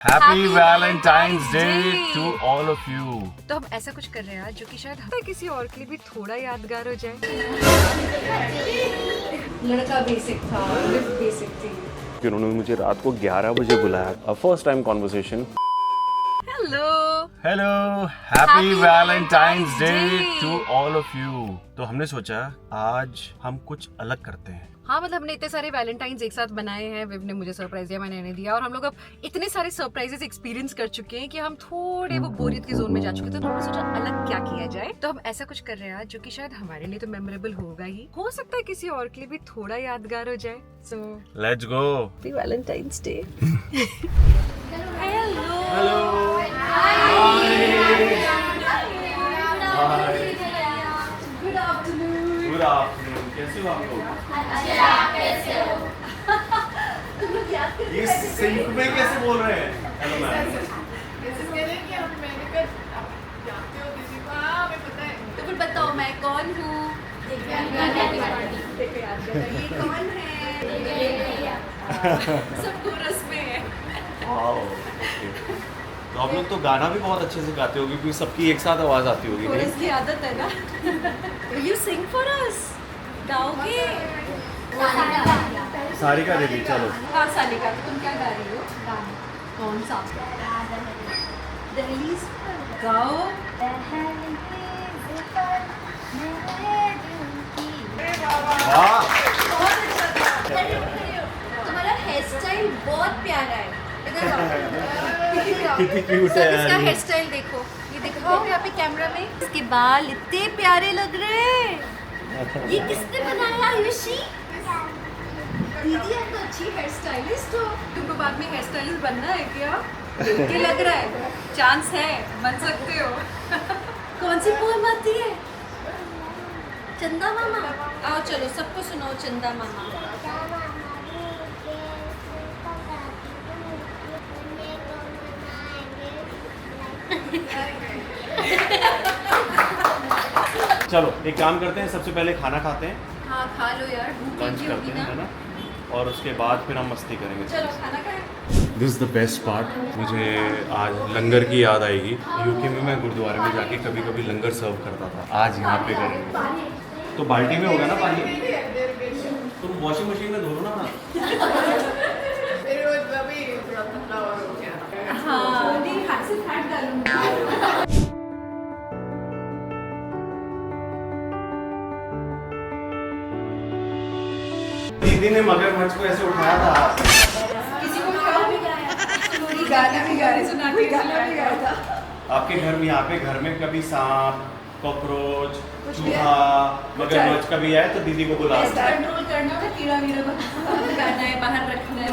Happy Valentine's day to all of you. तो हम ऐसा कुछ कर रहे हैं आज जो कि शायद किसी और के लिए भी थोड़ा यादगार हो जाए। लड़का बेसिक था, लिफ्ट बेसिक थी। उन्होंने मुझे रात को 11 बजे बुलाया। First time conversation. Hello happy Valentine's day to all of you. तो हमने सोचा आज हम कुछ अलग करते हैं। हाँ, मतलब हमने इतने सारे वैलेंटाइंस एक साथ बनाए हैं। विव ने मुझे सरप्राइज दिया, मैंने इन्हें दिया, और हम लोग अब इतने सारे सरप्राइजेस एक्सपीरियंस कर चुके हैं कि हम थोड़े वो बोरियत के जोन में जा चुके थे। तो हमने सोचा अलग क्या किया जाए। तो हम ऐसा कुछ कर रहे हैं आज जो कि शायद हमारे लिए तो मेमोरेबल होगा ही, हो सकता है किसी और के लिए भी थोड़ा यादगार हो जाए। So let's go. Happy Valentine's day. Good afternoon. कैसे हो आप लोग? ये सिंक में कैसे बोल रहे हैं? Hello ma'am. तो फिर बताओ मैं कौन हूँ? ये कौन है? सब कोरस में है। तो आप लोग तो गाना भी बहुत अच्छे से गाते होगे क्योंकि सबकी एक साथ आवाज आती होगी। कोरस की आदत है ना। Will you sing for us? गाओगे? Sarika दीदी चलो। हाँ सारिका, तो तुम क्या गा रही हो? कौन सा? दहलीज पर गाओ। वाह, तुम्हारा हेयर स्टाइल बहुत प्यारा है। कितनी क्यूट है इसका यार। हेयर स्टाइल देखो, ये दिखाओ यहाँ पे कैमरा में। इसके बाल इतने प्यारे लग रहे हैं। ये किसने बनाया आयुषी? दीदी आप तो अच्छी हेयर स्टाइलिस्ट हो। तुमको बाद में हेयर स्टाइलिस्ट बनना है क्या? देख के लग रहा है चांस है, बन सकते हो। कौन सी पोएम आती है? चंदा मामा। आओ चलो सबको सुनाओ चंदा मामा। चलो एक काम करते हैं, सबसे पहले खाना खाते हैं। हाँ खा लो यार, भूख लंच लगी करते होगी हैं, है ना। ना? और उसके बाद फिर हम मस्ती करेंगे। चलो खाना खाएं। This is the best part. मुझे आज लंगर की याद आएगी। यूके में मैं गुरुद्वारे में जाके कभी कभी लंगर सर्व करता था। आज यहाँ पे करेंगे तो बाल्टी में होगा ना पानी। तुम वॉशिंग मशीन में धो लो ना। हाँ नहीं, हाथ से फैट डालूंगी। दीदी ने मगरमच्छ को ऐसे उठाया था। किसी को गाना भी गा रहे, सुना के गाना भी गाया था। आपके घर में, यहाँ पे घर में कभी सांप, कॉकरोच, चूहा, मगरमच्छ कभी आए तो दीदी को बुला। कंट्रोल करना है, कीड़ा वीड़ा गाना है, बाहर रखना है।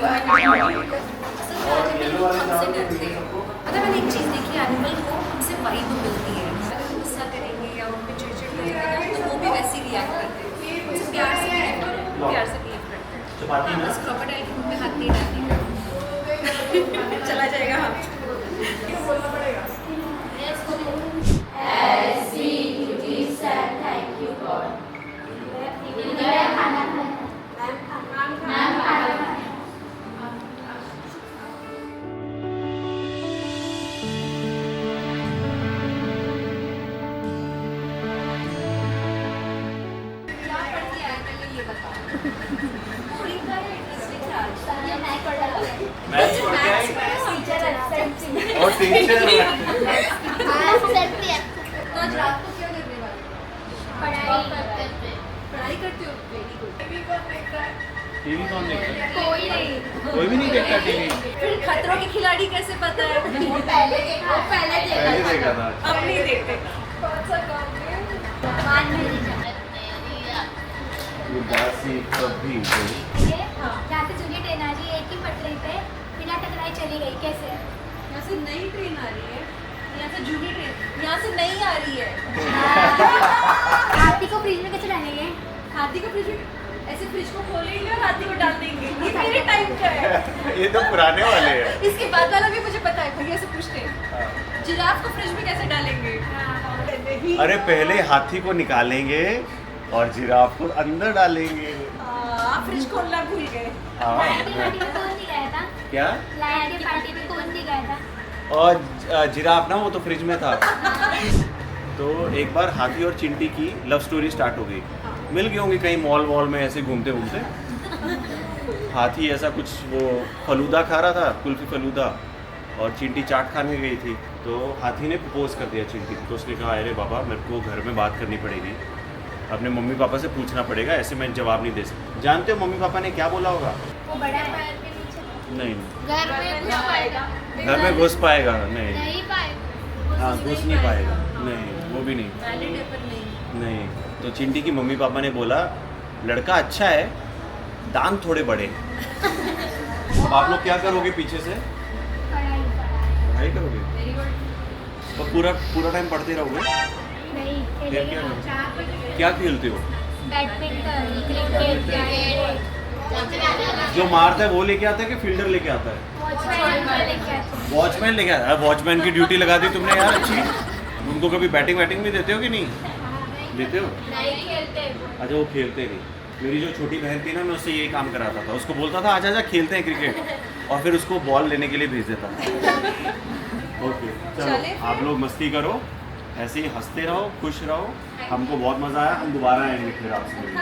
येलो वाले हमसे डरते हैं। मतलब मैंने एक चीज़ देखी, एनिमल को हमसे वाइब मिलती है। अगर हम गुस्सा करेंगे या उन पे चिड़चिड़ करेंगे तो वो भी वैसे ही रिएक्ट करते हैं। उनसे प्यार से रिएक्ट करो, प्यार से बिहेव करते हैं। चपाती में बस क्रोकोडाइल के मुंह में हाथ नहीं डालने। चला जाएगा हाथ। मैथ्स पढ़ के आई और टीचर तो आज रात को क्या करने वाले? पढ़ाई करते हो? टीवी कौन देखता है? कोई नहीं। कोई भी नहीं देखता टीवी। फिर खतरों के खिलाड़ी कैसे पता है? पहले देखा था। अब नहीं देखते। उदासी कभी यहाँ से जूनियर ट्रेन आ रही है, एक ही पटरी पे बिना टकराई चली गई। कैसे? यहाँ से नई ट्रेन आ रही है, यहाँ से जूनी ट्रेन यहाँ से नहीं आ रही है। हाथी को फ्रिज में कैसे डालेंगे? हाथी को फ्रिज में ऐसे फ्रिज को खोलेंगे और हाथी को डाल देंगे। ये मेरे टाइम का है। ये तो पुराने वाले हैं। इसके बाद वाला भी मुझे पता है, भैया से पूछते हैं। जिराफ को फ्रिज में कैसे डालेंगे? अरे पहले हाथी को निकालेंगे और जिराफ को अंदर डालेंगे। फ्रिज खोलना भूल गए। हाँ नहीं गया था। क्या? लायन की पार्टी में कौन नहीं गया था? और जिराफ ना, वो तो फ्रिज में था। तो एक बार हाथी और चिंटी की लव स्टोरी स्टार्ट हो गई। मिल गए होंगे कहीं मॉल वॉल में ऐसे घूमते घूमते। हाथी ऐसा कुछ वो फलूदा खा रहा था, कुल्फी फलूदा, और चिंटी चाट खाने गई थी। तो हाथी ने प्रपोज कर दिया चिंटी को। तो उसने कहा अरे बाबा मेरे को घर में बात करनी पड़ेगी, अपने मम्मी पापा से पूछना पड़ेगा, ऐसे मैं जवाब नहीं दे सकता। जानते हो मम्मी पापा ने क्या बोला होगा? वो बड़ा है। नहीं, घर में घुस पाएगा? घर में घुस पाएगा? नहीं, नहीं पाएगा। हाँ घुस नहीं पाएगा, नहीं वो भी नहीं। नहीं, तो चिंटी की मम्मी पापा ने बोला लड़का अच्छा है, दांत थोड़े बड़े। अब आप लोग क्या करोगे पीछे से? पढ़ाई करोगे? तो पूरा टाइम पढ़ते रहोगे? नहीं, फिर क्या करोगे? क्या खेलते हो? बैडमिंटन, क्रिकेट, जो मारता है वो लेके आता है कि फील्डर लेके आता है? वॉचमैन लेके आता है। वॉचमैन की ड्यूटी लगा दी तुमने यार, अच्छी। उनको कभी बैटिंग भी देते हो कि नहीं देते हो? नहीं खेलते। अच्छा, वो खेलते नहीं। मेरी जो छोटी बहन थी ना, मैं उससे यही काम कराता था। उसको बोलता था आजा खेलते हैं क्रिकेट, और फिर उसको बॉल लेने के लिए भेज देता था। ओके चलो, आप लोग मस्ती करो, ऐसे ही हंसते रहो, खुश रहो। हमको बहुत मज़ा आया, हम दोबारा आएंगे फिर आपसे मिलने।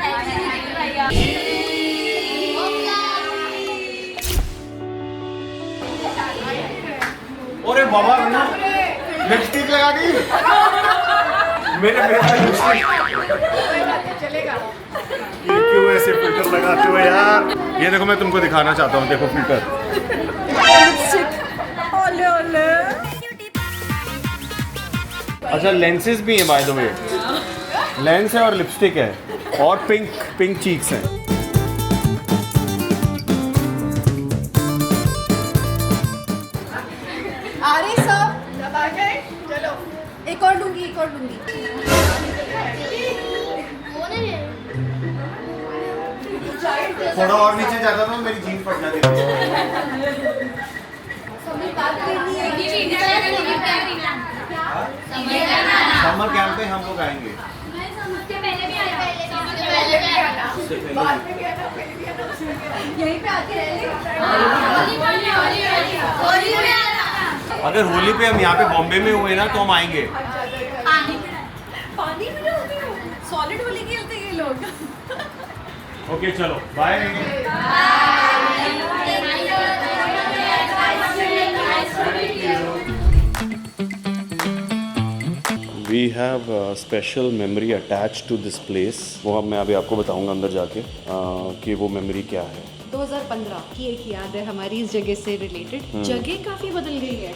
अरे बाबा लिपस्टिक लगा दी मेरे फेस पे लिपस्टिक। चलेगा। ये क्यों ऐसे फिल्टर लगाते हो यार? ये देखो मैं तुमको दिखाना चाहता हूँ, देखो फिल्टर। अच्छा लेंसेज भी हैं बाय द वे, लेंस है और लिपस्टिक है और पिंक चीक्स हैं। आ रही सब, जब आ गए चलो। एक और लूंगी। थोड़ा और नीचे जाता तो मेरी जीन्स फट जाती थी। हमें बात करनी है कि समर कैंप पे हम लोग आएंगे। उससे पहले बाद में भी आना, पहले भी आना। यहीं पे आके रह ले। अगर होली पे हम यहाँ पे बॉम्बे में हुए ना तो हम आएंगे। पानी में होती हो, सॉलिड होली खेलते ये लोग। ओके चलो bye. We have special memory attach to this place. वो मैं अभी आपको बताऊंगा अंदर जाके कि वो मेमोरी क्या है। 2015 की एक याद है हमारी इस जगह से रिलेटेड। जगह काफी बदल गई है।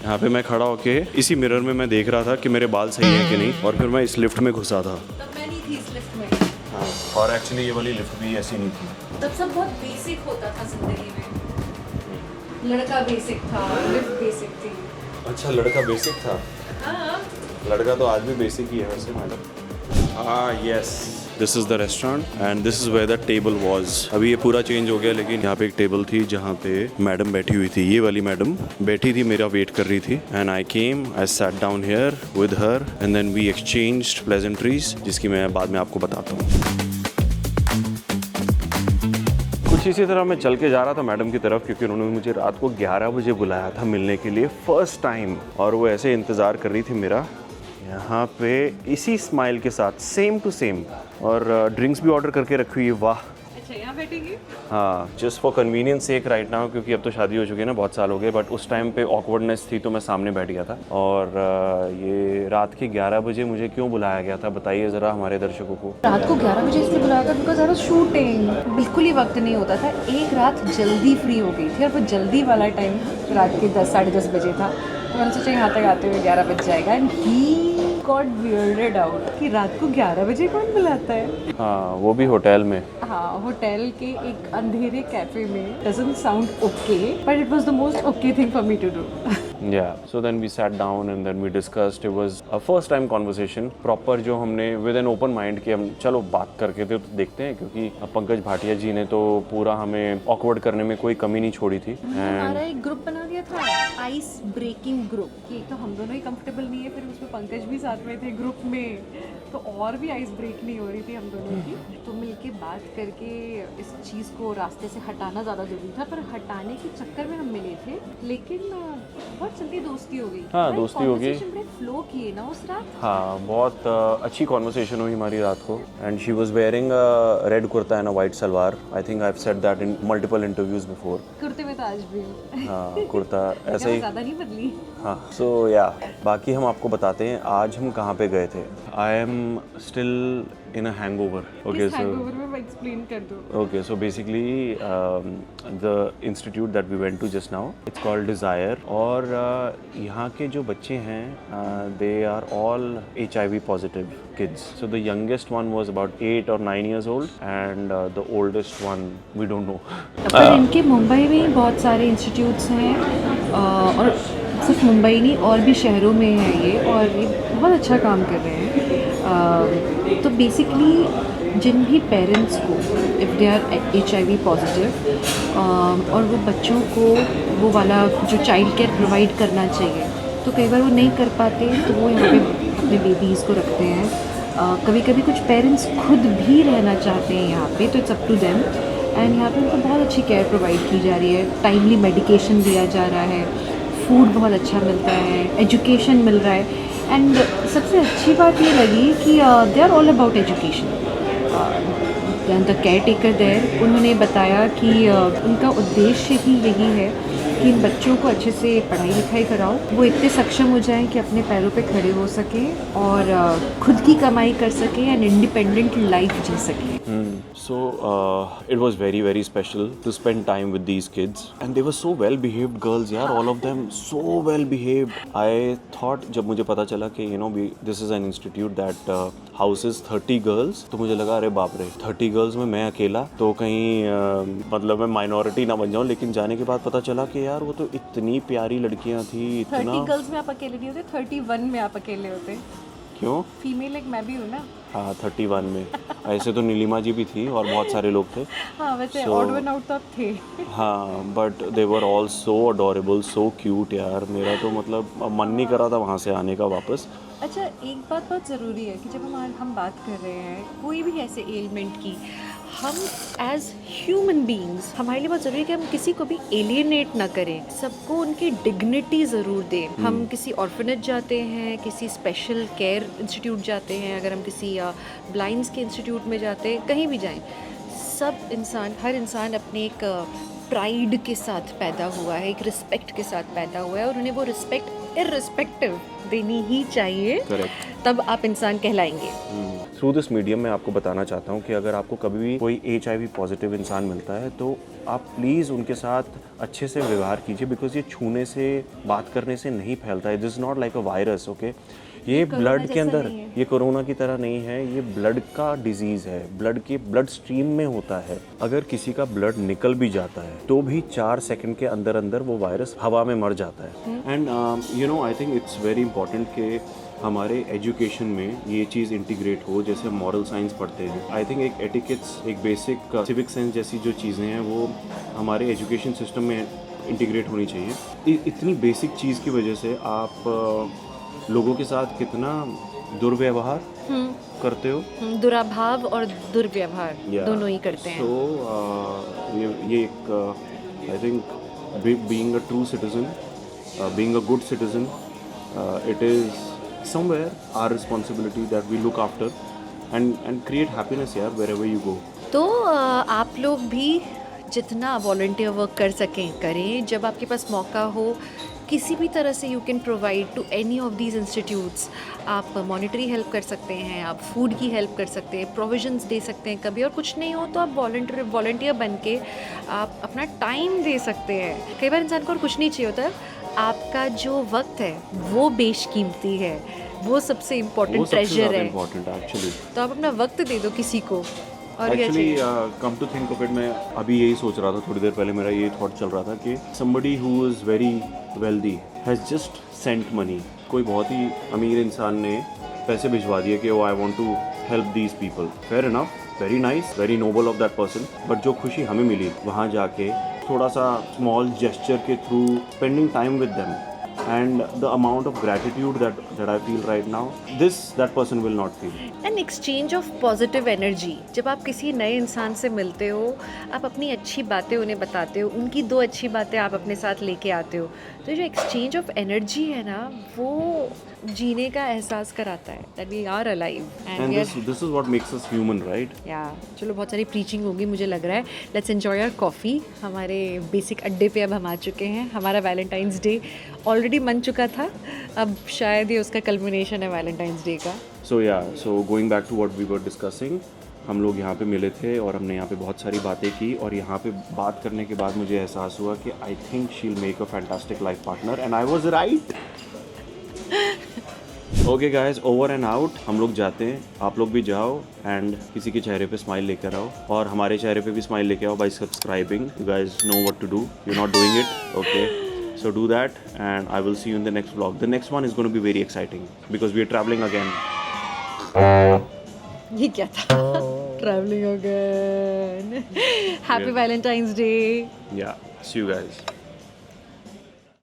यहाँ पे मैं खड़ा होके इसी मिरर में मैं देख रहा था कि मेरे बाल सही हैं कि नहीं, और फिर मैं इस लिफ्ट में घुसा था। तब मैं नहीं थी इस लिफ्ट में। हाँ, और एक्चुअली ये वाली लिफ्ट भी ऐसी नहीं थी। तब सब बहुत बेसिक होता था जिंदगी में। लड़का बेसिक था, लिफ्ट बेसिक थी। अच्छा लड़का बेसिक था? हाँ। लड़का तो आज भी बेसिक ही है वैसे मैडम। हाँ yes, this is the restaurant and this is where the table was. अभी ये पूरा चेंज हो गया, लेकिन यहाँ पे एक टेबल थी जहाँ पे मैडम बैठी हुई थी। ये वाली मैडम बैठी थी, मेरा वेट कर रही थी। And I came, I sat down here with her and then we exchanged pleasantries, जिसकी मैं बाद में आपको बताता हूँ। कुछ इसी तरह मैं चल के जा रहा था मैडम की तरफ, क्योंकि उन्होंने मुझे रात को 11 बजे बुलाया था मिलने के लिए फर्स्ट टाइम, और वो ऐसे इंतज़ार कर रही थी मेरा यहाँ पे इसी स्माइल के साथ, सेम टू सेम। और ड्रिंक्स भी ऑर्डर करके रखी हुई है। वाह, अच्छा यहाँ बैठेगी? हाँ, just for convenience sake right now, क्योंकि अब तो शादी हो चुकी है ना, बहुत साल हो गए, बट उस टाइम पे ऑकवर्डनेस थी तो मैं सामने बैठ गया था। और ये रात के 11 बजे मुझे क्यों बुलाया गया था बताइए ज़रा हमारे दर्शकों को। रात को 11 बजे इसलिए बुलाया था बिकॉज आई वाज शूटिंग। बिल्कुल ही वक्त नहीं होता था। एक रात जल्दी फ्री हो गई थी, और वो जल्दी वाला टाइम रात के 10 साढ़े 10 बजे था। तो मैंने सोचा यहाँ तक आते हुए 11 बज जाएगा। And he got weirded out कि रात को 11 बजे कौन बुलाता है। हाँ, वो भी होटल में। हाँ, होटल के एक अंधेरे कैफे में। Doesn't sound okay, but it was the most okay thing for me to do. Yeah, so then we sat down and then we discussed. It was a first time conversation, proper, जो हमने with an open mind कि हम चलो बात करके तो देखते हैं, क्योंकि पंकज भाटिया जी ने तो पूरा हमें awkward करने में कोई कमी नहीं छोड़ी थी। हमारा एक ग्रुप बना दिया था, आइस ब्रेकिंग ग्रुप, कि एक तो हम दोनों ही कंफर्टेबल नहीं है, फिर उसमें पंकज भी साथ साथ में थे ग्रुप में, तो और भी आइस ब्रेक नहीं हो रही थी हम दोनों की। तो मिलके बात करके इस चीज़ को रास्ते से हटाना ज़्यादा ज़रूरी था, पर हटाने के चक्कर में हम मिले थे, लेकिन बहुत जल्दी दोस्ती हो गई। हाँ, दोस्ती हो गई। बड़े फ्लो किए ना उस रात। हाँ, बहुत अच्छी कॉन्वर्सेशन हुई हमारी रात को। And she was wearing red kurta and a white salwar. I think I have said that in multiple interviews before. कुर्ते में तो आज भी हूँ। हाँ, कुर्ता ऐसे ही। ज़्यादा नहीं बदली। हाँ, सो या बाकी हम आपको बताते हैं आज हम कहाँ पे गए थे। I am still in a hangover. Okay, so hangover में मैं एक्सप्लेन कर दूँ। Okay, so basically the institute that we went to just now, it's called Desire. और यहाँ के जो बच्चे हैं they are all HIV positive kids. So the youngest one was about 8 or 9 years old and the oldest one we don't know. पर इनके मुंबई में ही बहुत सारे इंस्टीट्यूट्स हैं और सिर्फ मुंबई नहीं और भी शहरों में है ये, और ये बहुत अच्छा काम कर रहे हैं। तो बेसिकली जिन भी पेरेंट्स को if they are HIV positive और वो बच्चों को वो वाला जो चाइल्ड केयर प्रोवाइड करना चाहिए, तो कई बार वो नहीं कर पाते, तो वो यहाँ पे अपने बेबीज़ को रखते हैं। कभी कभी कुछ पेरेंट्स खुद भी रहना चाहते हैं यहाँ पे, तो it's up to them. And यहाँ पे उनको बहुत अच्छी केयर प्रोवाइड की जा रही है, टाइमली मेडिकेशन दिया जा रहा है, फूड बहुत अच्छा मिलता है, एजुकेशन मिल रहा है। एंड सबसे अच्छी बात ये लगी कि they are all about education. The caretaker there, उन्होंने बताया कि उनका उद्देश्य ही यही है कि इन बच्चों को अच्छे से पढ़ाई लिखाई कराओ, वो इतने सक्षम हो जाएं कि अपने पैरों पे खड़े हो सकें और खुद की कमाई कर सकें एंड इंडिपेंडेंट लाइफ जी सकें। So it was very very special to spend time with these kids and they were so well behaved girls यार, all of them so well behaved. I thought जब मुझे पता चला कि you know this is an institute that houses 30 girls, तो मुझे लगा अरे बाप रे 30 girls में मैं अकेला तो कहीं मतलब मैं माइनॉरिटी ना बन जाऊँ। लेकिन जाने के बाद पता चला कि यार वो तो इतनी प्यारी लड़कियाँ थी, इतना। 30 गर्ल्स में आप अकेले नहीं होते, 31 में आप अकेले होते। क्यों? फीमेल एक मैं भी हूँ ना। हाँ, 31 में। ऐसे तो नीलिमा जी भी थी और बहुत सारे लोग थे। हाँ, वैसे ऑड वन आउट तो आप थे। हाँ, but they were all so adorable, so cute यार। मेरा तो मतलब मन नहीं कर रहा था वहाँ से आने का वापस। अच्छा, एक बात बहुत ज़रूरी है कि जब हम बात कर रहे हैं कोई भी ऐसे एलिमेंट की, हम एज ह्यूमन बीइंग्स हमारे लिए बहुत ज़रूरी है कि हम किसी को भी एलियनेट ना करें, सबको उनकी डिग्निटी ज़रूर दें। हम किसी ऑर्फनेज जाते हैं, किसी स्पेशल केयर इंस्टीट्यूट जाते हैं, अगर हम किसी ब्लाइंड्स के इंस्टीट्यूट में जाते हैं, कहीं भी जाएं, सब इंसान, हर इंसान अपने एक प्राइड के साथ पैदा हुआ है, एक रिस्पेक्ट के साथ पैदा हुआ है, और उन्हें वो रिस्पेक्ट इररिस्पेक्टिव देनी ही चाहिए। करेक्ट। तब आप इंसान कहलाएंगे। थ्रू दिस मीडियम मैं आपको बताना चाहता हूँ कि अगर आपको कभी भी कोई HIV पॉजिटिव इंसान मिलता है तो आप प्लीज़ उनके साथ अच्छे से व्यवहार कीजिए, बिकॉज ये छूने से, बात करने से नहीं फैलता है। This is not like a virus, okay. ये ब्लड के अंदर, ये कोरोना की तरह नहीं है, ये ब्लड का डिजीज़ है, ब्लड स्ट्रीम में होता है। अगर किसी का ब्लड निकल भी जाता है तो भी 4 सेकंड के अंदर अंदर वो वायरस हवा में मर जाता है। And you know, I think it's very important कि हमारे एजुकेशन में ये चीज़ इंटीग्रेट हो। जैसे मॉरल साइंस पढ़ते हैं, आई थिंक एक एटिकेट्स, एक बेसिक सिविक सेंस जैसी जो चीज़ें हैं वो हमारे एजुकेशन सिस्टम में इंटीग्रेट होनी चाहिए। इतनी बेसिक चीज़ की वजह से आप लोगों के साथ कितना दुर्व्यवहार करते हो। दुराभाव और दुर्व्यवहार दोनों ही करते हैं। तो ये एक I think being a true citizen, being a good citizen, it is somewhere our responsibility that we look after and create happiness here wherever you go. तो आप लोग भी जितना वॉलंटियर वर्क कर सकें करें। जब आपके पास मौका हो, किसी भी तरह से you can provide to any of these institutes. आप मॉनिटरी हेल्प कर सकते हैं, आप फूड की हेल्प कर सकते हैं, प्रोविजंस दे सकते हैं कभी, और कुछ नहीं हो तो आप वॉलंटियर बन के आप अपना टाइम दे सकते हैं। कई बार इंसान को और कुछ नहीं चाहिए होता, आपका जो वक्त है वो बेशकीमती है, वो सबसे इम्पोर्टेंट ट्रेजर है। एक्चुअली तो आप अपना वक्त दे दो किसी को। और actually come to think of it, मैं अभी यही सोच रहा था, थोड़ी देर पहले मेरा ये थॉट चल रहा था कि somebody who is very wealthy has just sent money। कोई बहुत ही अमीर इंसान ने पैसे भिजवा दिए कि I want to help these people. Fair enough, very nice, very noble of that person. But जो खुशी हमें मिली वहाँ जाके, थोड़ा सा स्मॉल जेस्चर के through, spending time with them, and the amount of gratitude that I feel right now, that person will not feel. An exchange of positive energy. जब आप किसी नए इंसान से मिलते हो, आप अपनी अच्छी बातें उन्हें बताते हो, उनकी 2 अच्छी बातें आप अपने साथ लेके आते हो, तो जो एक्सचेंज ऑफ एनर्जी है ना, वो जीने का एहसास कराता है that we are alive And this is what makes us human, right? या चलो बहुत सारी प्रीचिंग होगी मुझे लग रहा है. Let's enjoy our coffee. हमारे बेसिक अड्डे पे अब हम आ चुके हैं. हमारा वैलेंटाइंस डे ऑलरेडी मन चुका था, अब शायद ये उसका कल्मिनेशन है वैलेंटाइंस डे का. So going back to what we were discussing, हम लोग यहाँ पे मिले थे और हमने यहाँ पे बहुत सारी बातें की, और यहाँ पे बात करने के बाद मुझे एहसास हुआ कि I think she will make a fantastic life partner, and I was right. Okay guys, over and out. हम लोग जाते हैं, आप लोग भी जाओ एंड किसी के चेहरे पे स्माइल लेकर आओ, और हमारे चेहरे पे भी स्माइल लेके आओ by subscribing. You guys know what to do, you are not doing it. Okay, so do that and I will see you in the next vlog. The next one is going to be very exciting because we are traveling again. ये क्या था? Travelling again. Happy Valentine's day. Yeah, see you guys.